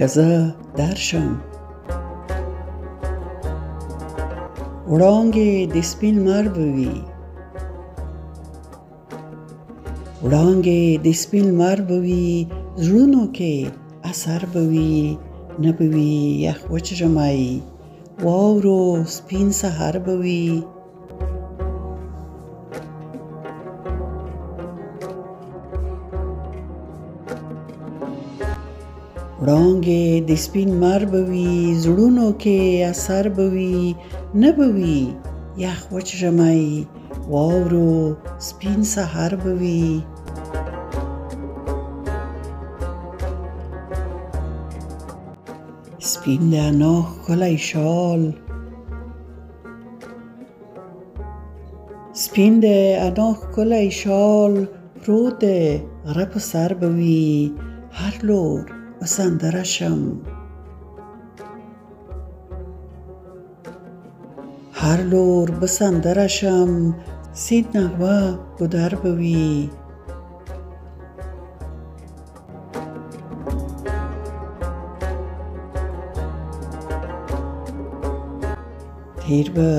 که زه درشم. وړانګې د سپین لمر به وي، وړانګې د سپین لمر به وي، زړونو کې اثر به وي، نه به وي یخ وچ ژمی، واورو سپین سهار به وي. وړانګې د سپین لمر به وي، زړونو کې اثر به وي، نه به وي یخ وچ ژمی، واورو سپین سهار به وي. سپین د انا ښکلی شال، سپین د انا ښکلی شال، پروت د غره په سر به وي، هر لور به سندره شم، هر لور به سندره شم، سید نغمه ګودر به وي. تیر به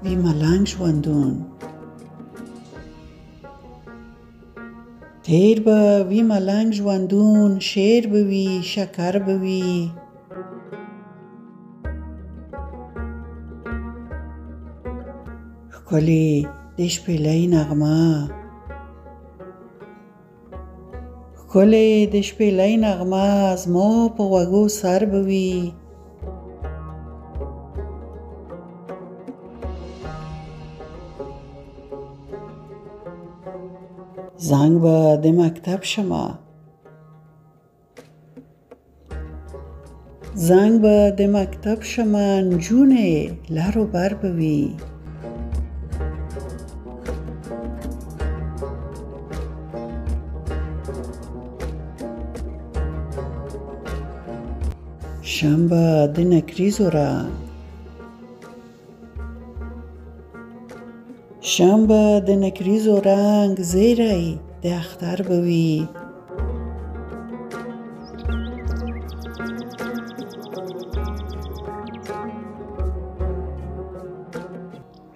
وي ملنګ ژوندون، تیر به وي ملنګ ژوندون، شعر به وي شکر به وي. ښکلې د شپېلۍ نغمه، ښکلې د شپېلۍ نغمه، زما په غوږو سر به وي. زنګ به د مکتب شمه، زنګ به د مکتب شمه، نجونې لر و بر به وي. شم به د نکریزو رنګ، شم به د نکریزو رنګ، زیری د اختر به وي.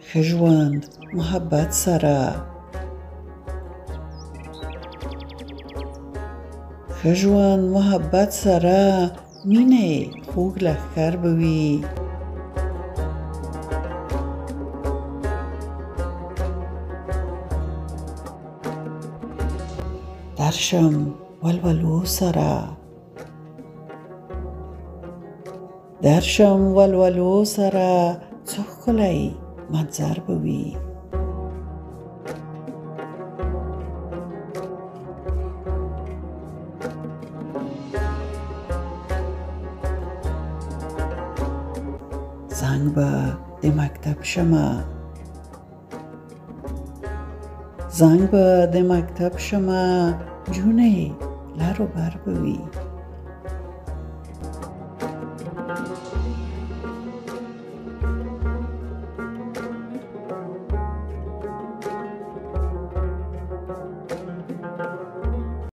ښه ژوند محبت سره، ښه ژوند محبت سره، مینې خوږ لښکر به وي. درشم ولولو سره، درشم ولولو سره، څه ښکلی منظر به وي. زنګ به د مکتب شمه، زنګ به د مکتب شمه، نجونې لر و بر به وي.